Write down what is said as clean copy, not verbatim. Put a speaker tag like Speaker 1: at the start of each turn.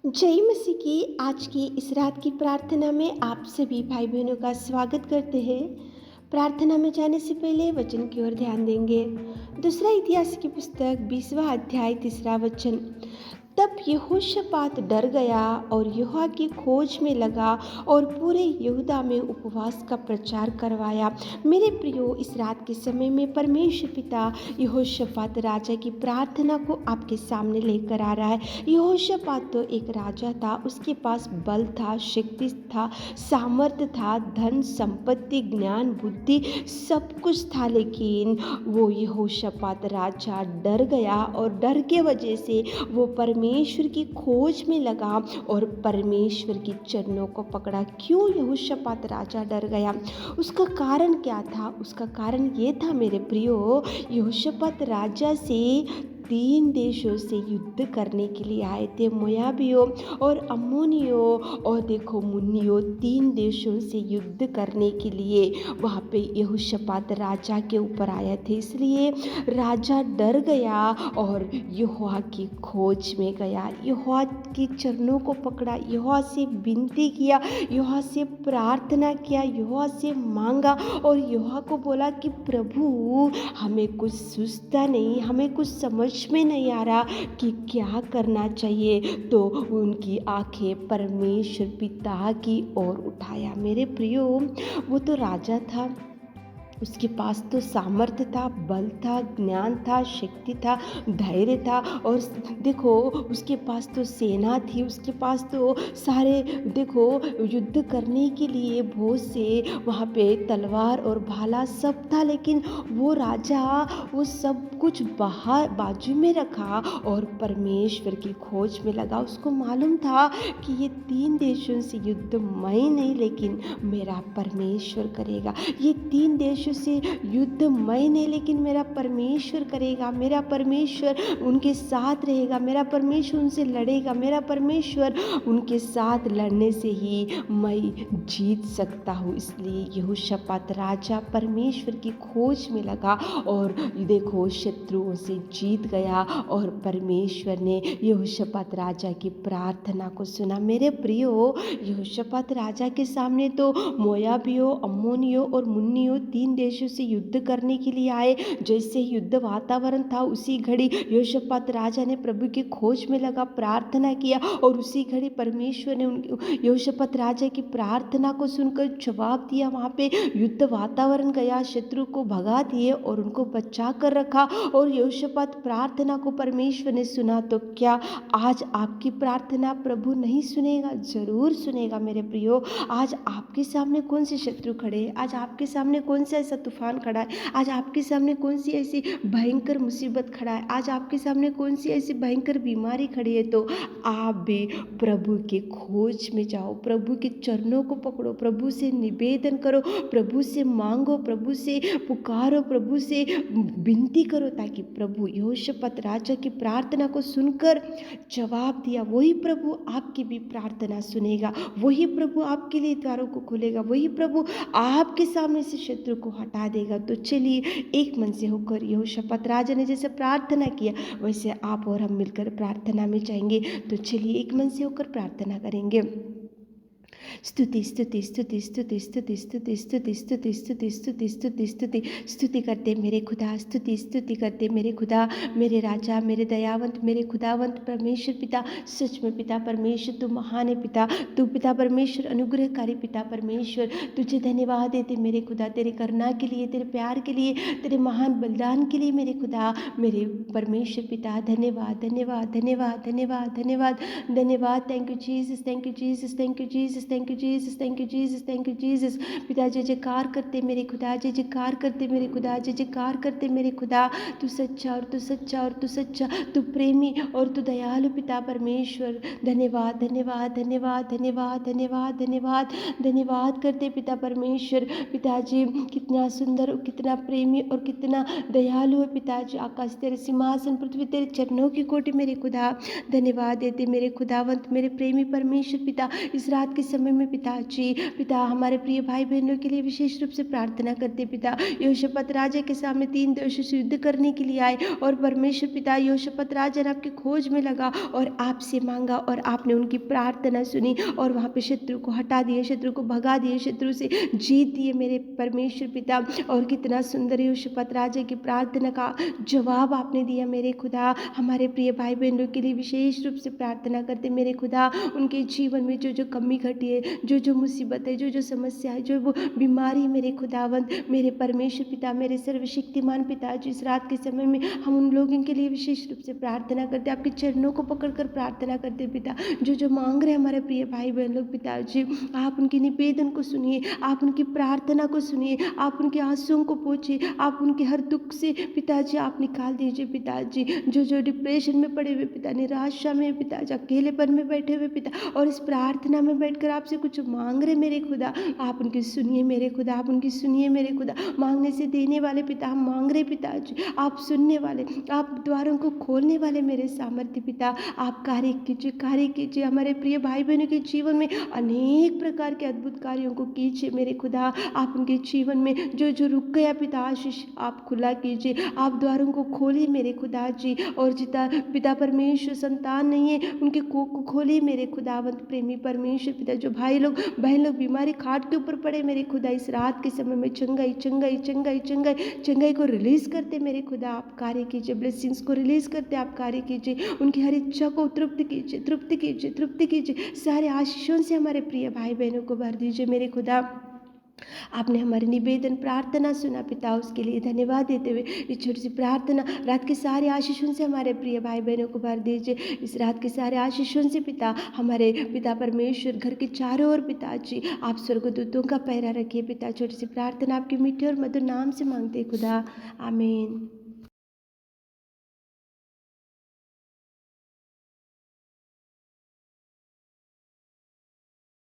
Speaker 1: जय मसीह की आज की इस रात की प्रार्थना में आप सभी भाई बहनों का स्वागत करते हैं। प्रार्थना में जाने से पहले वचन की ओर ध्यान देंगे। दूसरा इतिहास की पुस्तक 20वां अध्याय 3रा वचन। तब यहोशापात डर गया और यहोवा की खोज में लगा और पूरे यहूदा में उपवास का प्रचार करवाया। मेरे प्रियो, इस रात के समय में परमेश्वर पिता यहोशापात राजा की प्रार्थना को आपके सामने लेकर आ रहा है। यहोशापात तो एक राजा था, उसके पास बल था, शक्ति था, सामर्थ्य था, धन संपत्ति ज्ञान बुद्धि सब कुछ था, लेकिन वो यहोशापात राजा डर गया और डर के वजह से वो परमेश्वर की खोज में लगा और परमेश्वर की चरणों को पकड़ा। क्यों यहोशापात राजा डर गया? उसका कारण क्या था? उसका कारण ये था मेरे प्रियो, यहोशापात राजा से 3 देशों से युद्ध करने के लिए आए थे। मोयाबियों और अम्मोनियों और देखो मुन्नियों, 3 देशों से युद्ध करने के लिए वहाँ पे यहोशापात राजा के ऊपर आए थे। इसलिए राजा डर गया और यहोवा की खोज में गया, यहोवा के चरणों को पकड़ा, यहोवा से विनती किया, यहोवा से प्रार्थना किया, यहोवा से मांगा और यहोवा को बोला कि प्रभु, हमें कुछ सूझता नहीं, हमें कुछ समझ में नहीं आ रहा कि क्या करना चाहिए। तो उनकी आंखें परमेश्वर पिता की ओर उठाया। मेरे प्रियो, वो तो राजा था, उसके पास तो सामर्थ्य था, बल था, ज्ञान था, शक्ति था, धैर्य था और देखो उसके पास तो सेना थी, उसके पास तो सारे देखो युद्ध करने के लिए बहुत से वहाँ पे तलवार और भाला सब था, लेकिन वो राजा वो सब कुछ बाजू में रखा और परमेश्वर की खोज में लगा। उसको मालूम था कि ये 3 देशों से युद्ध मैं नहीं, लेकिन मेरा परमेश्वर करेगा। ये 3 देशों से युद्ध मैं नहीं, लेकिन मेरा परमेश्वर करेगा। मेरा परमेश्वर उनके साथ रहेगा, मेरा परमेश्वर उनसे लड़ेगा, मेरा परमेश्वर उनके साथ लड़ने से ही मैं जीत सकता हूँ। इसलिए यहोशापात राजा परमेश्वर की खोज में लगा और देखो शत्रुओं से जीत गया और परमेश्वर ने यहोशापात राजा की प्रार्थना को सुना। मेरे प्रियो, यहोशापात राजा के सामने तो मोयाबियों, अम्मोनियों और मुन्नियों 3 देशों से युद्ध करने के लिए आए। जैसे ही युद्ध वातावरण था, उसी घड़ी यहोशापात राजा ने प्रभु की खोज में लगा, प्रार्थना किया और उसी घड़ी परमेश्वर ने यहोशापात राजा की प्रार्थना को सुनकर जवाब दिया। वहाँ पे युद्ध वातावरण गया, शत्रु को भगा दिए और उनको बचा कर रखा और यहोशापात प्रार्थना को परमेश्वर ने सुना। तो क्या आज आपकी प्रार्थना प्रभु नहीं सुनेगा? जरूर सुनेगा मेरे प्रियो। आज आपके सामने कौन से शत्रु खड़े हैं? आज आपके सामने कौन सा ऐसा तूफान खड़ा है? आज आपके सामने कौन सी ऐसी भयंकर मुसीबत खड़ा है? आज आपके सामने कौन सी ऐसी भयंकर बीमारी खड़ी है? तो आप भी प्रभु के खोज में जाओ, प्रभु के चरणों को पकड़ो, प्रभु से निवेदन करो, प्रभु से मांगो, प्रभु से पुकारो, प्रभु से विनती करो, ताकि प्रभु यहोशापात राजा की प्रार्थना को सुनकर जवाब दिया। वही प्रभु आपकी भी प्रार्थना सुनेगा, वही प्रभु आपके लिए द्वारों को खोलेगा, वही प्रभु आपके सामने से शत्रु को हटा देगा। तो चलिए एक मन से होकर यहोशापात राजा ने जैसे प्रार्थना किया, वैसे आप और हम मिलकर प्रार्थना में जाएंगे। तो चलिए एक मन से होकर प्रार्थना करेंगे। स्तुति स्तुति स्तुति स्तुति स्तुति स्तुति स्तुति स्तुति स्तुति स्तुति स्तुति स्तुति स्तुति करते मेरे खुदा, स्तुति स्तुति करते मेरे खुदा, मेरे राजा, मेरे दयावंत, मेरे खुदावंत परमेश्वर पिता। सच में पिता परमेश्वर तू महान है पिता, तू पिता परमेश्वर अनुग्रहकारी पिता परमेश्वर। तुझे धन्यवाद देते मेरे खुदा, तेरे करुणा के लिए, तेरे प्यार के लिए, तेरे महान बलिदान के लिए मेरे खुदा, मेरे परमेश्वर पिता। धन्यवाद धन्यवाद धन्यवाद धन्यवाद धन्यवाद धन्यवाद। Thank you Jesus, thank you Jesus, thank you Jesus, thank you Jesus, thank you Jesus, thank you Jesus. पिता जय जयकार करते मेरे खुदा, जय जयकार करते मेरे खुदा, जय जयकार करते मेरे खुदा। तू सच्चा और तू सच्चा और तू सच्चा, तू प्रेमी और तू दयालु पिता परमेश्वर। धन्यवाद धन्यवाद धन्यवाद धन्यवाद धन्यवाद धन्यवाद धन्यवाद करते पिता परमेश्वर। पिताजी कितना सुंदर, कितना प्रेमी और कितना दयालु है पिताजी। आकाश तेरे सिंहासन, पृथ्वी तेरे चरणों की कोटि मेरे खुदा। धन्यवाद देते मेरे खुदावंत, मेरे प्रेमी परमेश्वर पिता। इस रात के समय समय में पिताजी, पिता हमारे प्रिय भाई बहनों के लिए विशेष रूप से प्रार्थना करते पिता। यहोशापात राजा के सामने 3 देशों से युद्ध करने के लिए आए और परमेश्वर पिता यहोशापात राजा ने आपकी खोज में लगा और आपसे मांगा और आपने उनकी प्रार्थना सुनी और वहाँ पे शत्रु को हटा दिए, शत्रु को भगा दिए, शत्रु से जीत दिए मेरे परमेश्वर पिता। और कितना सुंदर यहोशापात राजा की प्रार्थना का जवाब आपने दिया मेरे खुदा। हमारे प्रिय भाई बहनों के लिए विशेष रूप से प्रार्थना करते मेरे खुदा। उनके जीवन में जो जो कमी घटी है, जो जो मुसीबत है, जो जो समस्या है, जो वो बीमारी मेरे खुदावंत, मेरे परमेश्वर पिता, मेरे सर्वशक्तिमान पिता, जिस रात के समय में हम उन लोगों के लिए विशेष रूप से प्रार्थना करते, आपके चरणों को पकड़कर प्रार्थना करते पिता। जो जो मांग रहे हमारे प्रिय भाई बहन लोग पिताजी, आप उनकी निवेदन को सुनिए, आप उनकी प्रार्थना को सुनिए, आप उनके आंसुओं को पोंछिए, आप उनके हर दुख से पिताजी आप निकाल दीजिए पिताजी। जो जो डिप्रेशन में पड़े हुए पिता, निराशा में पिताजी, अकेलेपन में बैठे हुए पिता और इस प्रार्थना में बैठकर आपसे कुछ मांग रहे मेरे खुदा, आप उनकी सुनिए मेरे खुदा, आप उनकी सुनिए मेरे खुदा। मांगने से देने वाले पिता, हम मांग रहे पिताजी, आप सुनने वाले, आप द्वारों को खोलने वाले मेरे सामर्थ्य पिता, आप कार्य कीजिए, कार्य कीजिए। हमारे प्रिय भाई बहनों के जीवन में अनेक प्रकार के अद्भुत कार्यों को कीजिए मेरे खुदा। आप उनके जीवन में जो जो रुक गया पिता, आशीष आप खुला कीजिए, आप द्वारों को खोलिए मेरे खुदा जी। और जिता पिता परमेश्वर संतान नहीं है, उनके कोख को खोलिए मेरे खुदावंत प्रेमी परमेश्वर पिता। जो भाई लोग बहन लोग बीमारी खाट के ऊपर पड़े मेरे खुदा, इस रात के समय में चंगाई चंगाई चंगाई चंगाई चंगाई को रिलीज करते मेरे खुदा, आप कार्य कीजिए। ब्लेसिंग्स को रिलीज करते आप कार्य कीजिए, उनकी हर इच्छा को तृप्त कीजिए, तृप्त कीजिए, तृप्त कीजिए। सारे आशीषों से हमारे प्रिय भाई बहनों को भर दीजिए मेरे खुदा। आपने हमारे निवेदन प्रार्थना सुना पिता, उसके लिए धन्यवाद देते हुए इस छोटी सी प्रार्थना रात के सारे आशीषों से हमारे प्रिय भाई बहनों को भर दीजिए। इस रात के सारे आशीषों से पिता, हमारे पिता परमेश्वर घर के चारों ओर पिताजी आप स्वर्गदूतों का पहरा रखिए पिता। छोटी सी प्रार्थना आपके मीठे और मधुर नाम से मांगते खुदा, आमीन।